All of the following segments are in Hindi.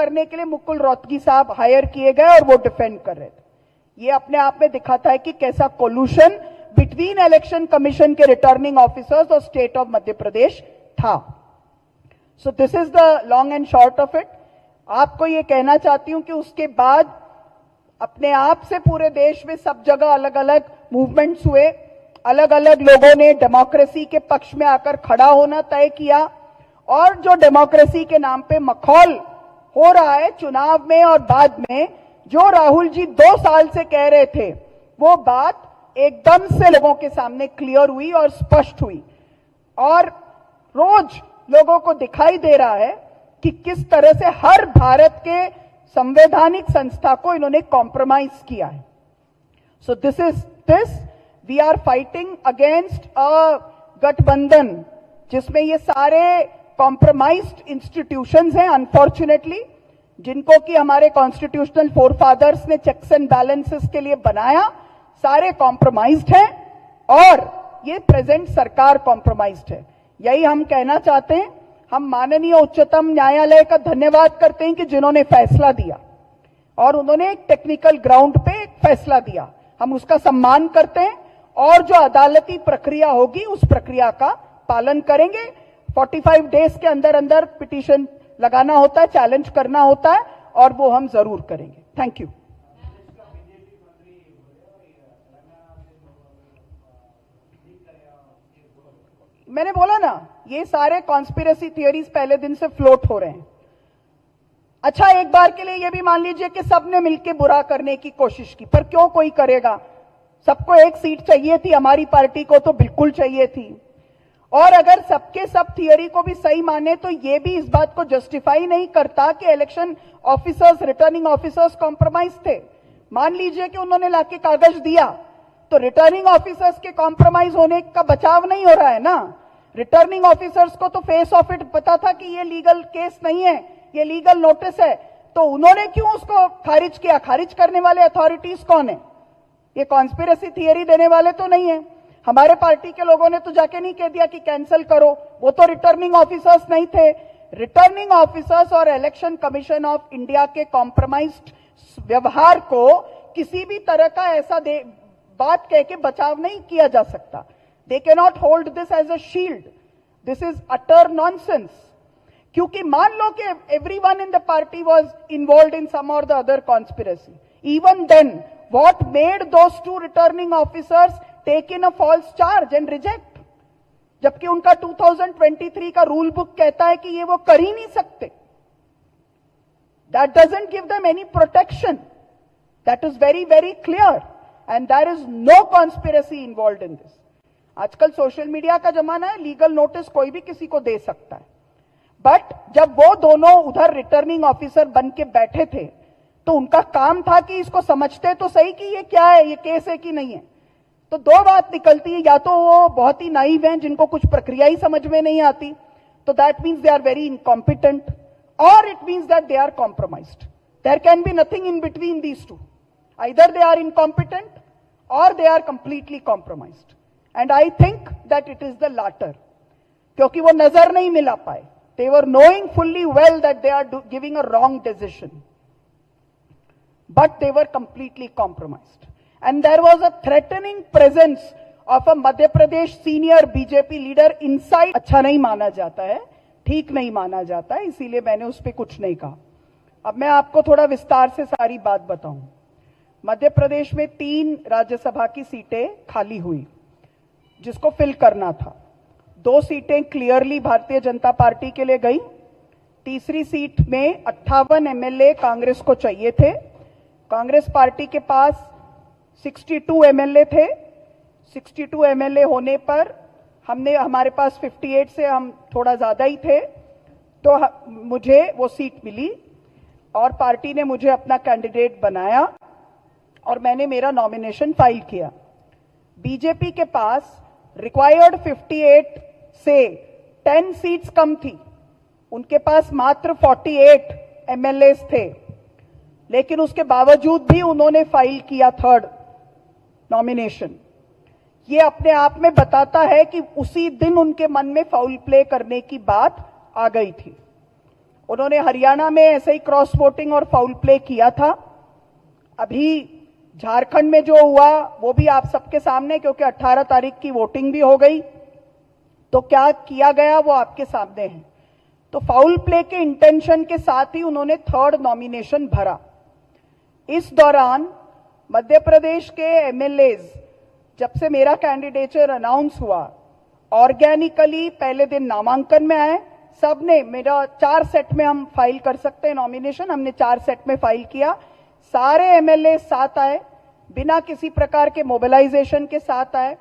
करने के लिए मुकुल रोहतगी साहब हायर किए गए और वो डिफेंड कर रहे थे। ये अपने आप में दिखाता है कि कैसा कोल्यूशन बिटवीन इलेक्शन कमीशन के रिटर्निंग ऑफिसर्स और स्टेट ऑफ मध्य प्रदेश था। So this is the long and short of it. आपको ये कहना चाहती हूं कि उसके बाद अपने आप से पूरे देश में सब जगह अलग अलग मूवमेंट्स हुए, अलग अलग लोगों ने डेमोक्रेसी के पक्ष में आकर खड़ा होना तय किया, और जो डेमोक्रेसी के नाम पे मखौल हो रहा है चुनाव में और बाद में, जो राहुल जी 2 साल से कह रहे थे, वो बात एकदम से लोगों के सामने क्लियर हुई और स्पष्ट हुई, और रोज लोगों को दिखाई दे रहा है कि किस तरह से हर भारत के संवैधानिक संस्था को इन्होंने कॉम्प्रोमाइज किया है। So this we are fighting against a गठबंधन जिसमें ये सारे कॉम्प्रोमाइज्ड इंस्टीट्यूशंस हैं, अनफॉर्चुनेटली, जिनको कि हमारे कॉन्स्टिट्यूशनल फोरफादर्स ने चेक्स एंड बैलेंसेस के लिए बनाया, सारे कॉम्प्रोमाइज्ड हैं, और ये प्रेजेंट सरकार कॉम्प्रोमाइज्ड है। यही हम कहना चाहते हैं। हम माननीय उच्चतम न्यायालय का धन्यवाद करते हैं कि जिन्होंने फैसला दिया, और उन्होंने एक टेक्निकल ग्राउंड पे एक फैसला दिया, हम उसका सम्मान करते हैं, और जो अदालती प्रक्रिया होगी उस प्रक्रिया का पालन करेंगे। 45 डेज के अंदर अंदर पिटीशन लगाना होता है, चैलेंज करना होता है, और वो हम जरूर करेंगे। Thank you. मैंने बोला ना, ये सारे कॉन्स्पिरेसी थियरीज पहले दिन से फ्लोट हो रहे हैं। अच्छा, एक बार के लिए ये भी मान लीजिए कि सबने मिलकर बुरा करने की कोशिश की, पर क्यों कोई करेगा? सबको एक सीट चाहिए थी, हमारी पार्टी को तो बिल्कुल चाहिए थी। और अगर सबके सब थियरी को भी सही माने तो ये भी इस बात को जस्टिफाई नहीं करता कि election officers, returning officers compromise थे। मान लीजिए कि उन्होंने लाके कागज दिया, तो रिटर्निंग ऑफिसर्स के कॉम्प्रोमाइज होने का बचाव नहीं हो रहा है ना। रिटर्निंग ऑफिसर्स को तो फेस ऑफ इट पता था कि ये लीगल केस नहीं है, ये लीगल नोटिस है, तो उन्होंने क्यों उसको खारिज किया? खारिज करने वाले अथॉरिटीज कौन है? ये कॉन्स्पिरेसी थियरी देने वाले तो नहीं है। हमारे पार्टी के लोगों ने तो जाके नहीं कह दिया कि कैंसिल करो, वो तो रिटर्निंग ऑफिसर्स नहीं थे। रिटर्निंग ऑफिसर्स और इलेक्शन कमीशन ऑफ इंडिया के कॉम्प्रोमाइज्ड व्यवहार को किसी भी तरह का ऐसा बात कह के बचाव नहीं किया जा सकता। They cannot hold this as a shield. This is utter nonsense. क्योंकि मान लो कि everyone in the party was involved in some or the other conspiracy. Even then, what made those 2 returning officers take in a false charge and reject? जबकि उनका 2023 का रूल बुक कहता है कि ये वो कर ही नहीं सकते. That doesn't give them any protection. That is very, very clear. And there is no conspiracy involved in this. आजकल सोशल मीडिया का जमाना है, लीगल नोटिस कोई भी किसी को दे सकता है। बट जब वो दोनों उधर रिटर्निंग ऑफिसर बन के बैठे थे, तो उनका काम था कि इसको समझते तो सही कि ये क्या है, ये केस है कि नहीं है। तो 2 बात निकलती है, या तो वो बहुत ही नाइव हैं जिनको कुछ प्रक्रिया ही समझ में नहीं आती, तो that means they are very incompetent, और it means that they are compromised. There can be nothing in between these 2. Either they are incompetent or they are completely compromised. And I think that it is the latter. क्योंकि वो नजर नहीं मिला पाए. They were knowing fully well that they are giving a wrong decision. But they were completely compromised. And there was a threatening presence of a Madhya Pradesh senior BJP leader inside. अच्छा नहीं माना जाता है, ठीक नहीं माना जाता है, इसीलिए मैंने उस पर कुछ नहीं कहा। अब मैं आपको थोड़ा विस्तार से सारी बात बताऊं। मध्य प्रदेश में 3 राज्यसभा की सीटें खाली हुई जिसको फिल करना था। 2 सीटें क्लियरली भारतीय जनता पार्टी के लिए गई। तीसरी सीट में 58 एमएलए कांग्रेस को चाहिए थे। कांग्रेस पार्टी के पास 62 एमएलए थे। 62 एमएलए होने पर हमारे पास 58 से हम थोड़ा ज्यादा ही थे, तो मुझे वो सीट मिली और पार्टी ने मुझे अपना कैंडिडेट बनाया और मैंने मेरा नॉमिनेशन फाइल किया। बीजेपी के पास रिक्वायर्ड 58 से 10 सीट्स कम थी, उनके पास मात्र 48 एमएलए थे, लेकिन उसके बावजूद भी उन्होंने फाइल किया 3rd नॉमिनेशन। ये अपने आप में बताता है कि उसी दिन उनके मन में फाउल प्ले करने की बात आ गई थी। उन्होंने हरियाणा में ऐसे ही क्रॉस वोटिंग और फाउल प्ले किया था। अभी झारखंड में जो हुआ वो भी आप सबके सामने, क्योंकि 18 तारीख की वोटिंग भी हो गई, तो क्या किया गया वो आपके सामने है। तो फाउल प्ले के इंटेंशन के साथ ही उन्होंने 3rd नॉमिनेशन भरा। इस दौरान मध्य प्रदेश के एमएलएज, जब से मेरा कैंडिडेचर अनाउंस हुआ, ऑर्गेनिकली पहले दिन नामांकन में आए। सबने, मेरा 4 सेट में हम फाइल कर सकते हैं नॉमिनेशन, हमने 4 सेट में फाइल किया। सारे एमएलए साथ आए, बिना किसी प्रकार के मोबिलाइजेशन के साथ आए।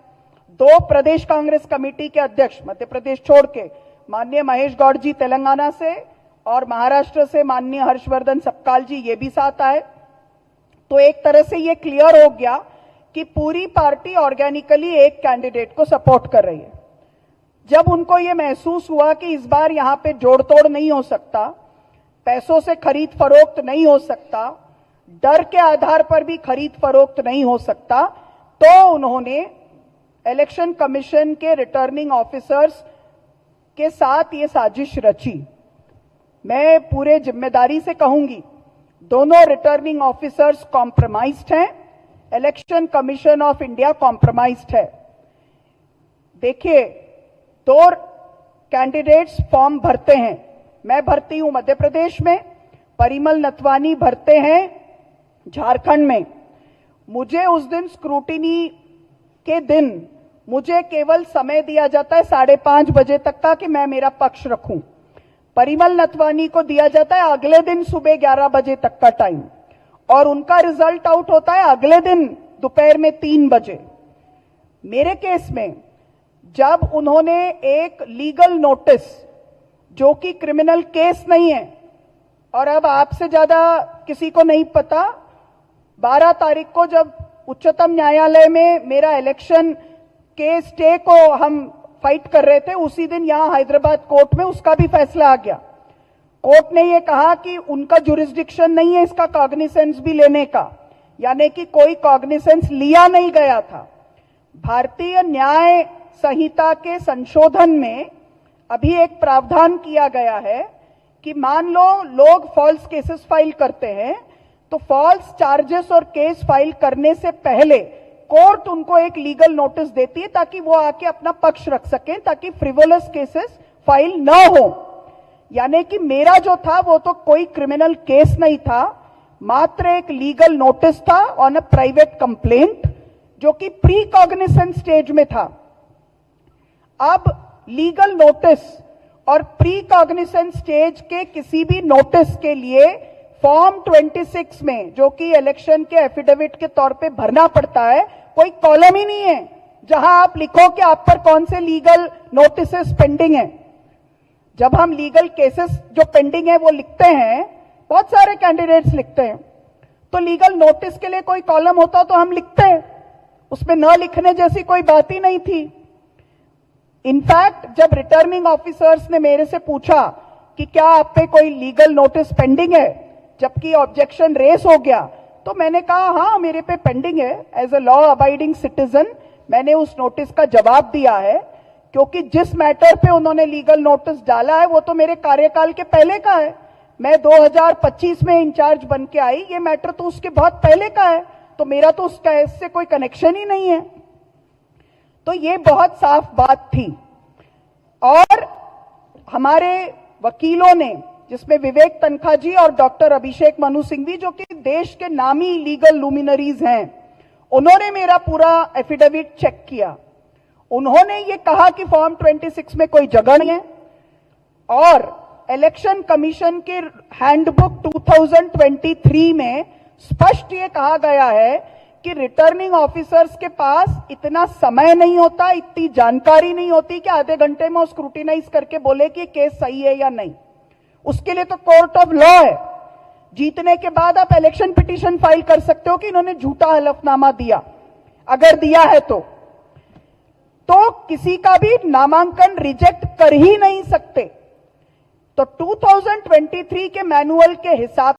2 प्रदेश कांग्रेस कमेटी के अध्यक्ष मध्य प्रदेश छोड़ के, माननीय महेश गौड़ जी तेलंगाना से और महाराष्ट्र से माननीय हर्षवर्धन सपकाल जी, ये भी साथ आए। तो एक तरह से ये क्लियर हो गया कि पूरी पार्टी ऑर्गेनिकली एक कैंडिडेट को सपोर्ट कर रही है। जब उनको ये महसूस हुआ कि इस बार यहां पे जोड़ तोड़ नहीं हो सकता, पैसों से खरीद फरोख्त नहीं हो सकता, डर के आधार पर भी खरीद फरोख्त नहीं हो सकता, तो उन्होंने इलेक्शन कमीशन के रिटर्निंग ऑफिसर्स के साथ ये साजिश रची। मैं पूरे जिम्मेदारी से कहूंगी, दोनों रिटर्निंग ऑफिसर्स कॉम्प्रोमाइज्ड हैं, election commission of India compromised है। देखिए, 2 कैंडिडेट्स फॉर्म भरते हैं, मैं भरती हूं मध्य प्रदेश में, परिमल नथवानी भरते हैं झारखंड में। मुझे उस दिन स्क्रूटिनी के दिन मुझे केवल समय दिया जाता है 5:30 बजे तक का कि मैं मेरा पक्ष रखूं। परिमल नथवानी को दिया जाता है अगले दिन सुबह 11 बजे तक का टाइम, और उनका रिजल्ट आउट होता है अगले दिन दोपहर में 3 बजे। मेरे केस में जब उन्होंने एक लीगल नोटिस, जो कि क्रिमिनल केस नहीं है, और अब आपसे ज्यादा किसी को नहीं पता, 12 तारीख को जब उच्चतम न्यायालय में मेरा इलेक्शन के स्टे को हम फाइट कर रहे थे, उसी दिन यहां हैदराबाद कोर्ट में उसका भी फैसला आ गया। कोर्ट ने यह कहा कि उनका जुरिस्डिक्शन नहीं है इसका कॉग्निसेंस भी लेने का, यानी कि कोई कॉग्निसेंस लिया नहीं गया था। भारतीय न्याय संहिता के संशोधन में अभी एक प्रावधान किया गया है कि मान लो लोग फॉल्स केसेस फाइल करते हैं, तो फॉल्स चार्जेस और केस फाइल करने से पहले कोर्ट उनको एक लीगल नोटिस देती है ताकि वो आके अपना पक्ष रख सकें, ताकि फ्रिवोलस केसेस फाइल ना हो। यानी कि मेरा जो था वो तो कोई क्रिमिनल केस नहीं था, मात्र एक लीगल नोटिस था ऑन अ प्राइवेट कंप्लेंट, जो कि प्री कॉग्निसेंस स्टेज में था। अब लीगल नोटिस और प्री कॉग्निसेंस स्टेज के किसी भी नोटिस के लिए फॉर्म 26 में, जो कि इलेक्शन के एफिडेविट के तौर पे भरना पड़ता है, कोई कॉलम ही नहीं है जहां आप लिखो कि आप पर कौन से लीगल नोटिसेस पेंडिंग है। जब हम लीगल केसेस जो पेंडिंग है वो लिखते हैं, बहुत सारे कैंडिडेट्स लिखते हैं, तो लीगल नोटिस के लिए कोई कॉलम होता तो हम लिखते हैं, उसमें न लिखने जैसी कोई बात ही नहीं थी। इनफैक्ट जब रिटर्निंग ऑफिसर्स ने मेरे से पूछा कि क्या आप पे कोई लीगल नोटिस पेंडिंग है, जबकि ऑब्जेक्शन रेस हो गया, तो मैंने कहा हाँ मेरे पे पेंडिंग है। As a law abiding citizen मैंने उस नोटिस का जवाब दिया है, क्योंकि जिस मैटर पे उन्होंने लीगल नोटिस डाला है वो तो मेरे कार्यकाल के पहले का है। मैं 2025 में इंचार्ज बन के आई, ये मैटर तो उसके बहुत पहले का है, तो मेरा तो उसका इससे कोई कनेक्शन ही नहीं है। तो ये बहुत साफ बात थी। और हमारे वकीलों ने, जिसमें विवेक तनखा जी और डॉक्टर अभिषेक मनु सिंघवी, जो कि देश के नामी लीगल लुमिनरीज हैं, उन्होंने मेरा पूरा एफिडेविट चेक किया। उन्होंने ये कहा कि फॉर्म 26 में कोई जगह नहीं है, और इलेक्शन कमीशन के हैंडबुक 2023 में स्पष्ट ये कहा गया है कि रिटर्निंग ऑफिसर्स के पास इतना समय नहीं होता, इतनी जानकारी नहीं होती कि आधे घंटे में वो स्क्रूटिनाइज करके बोले कि केस सही है या नहीं। उसके लिए तो कोर्ट ऑफ लॉ है। जीतने के बाद आप इलेक्शन पिटीशन फाइल कर सकते हो कि इन्होंने झूठा हलफनामा दिया, अगर दिया है तो किसी का भी नामांकन रिजेक्ट कर ही नहीं सकते। तो 2023 के मैनुअल के हिसाब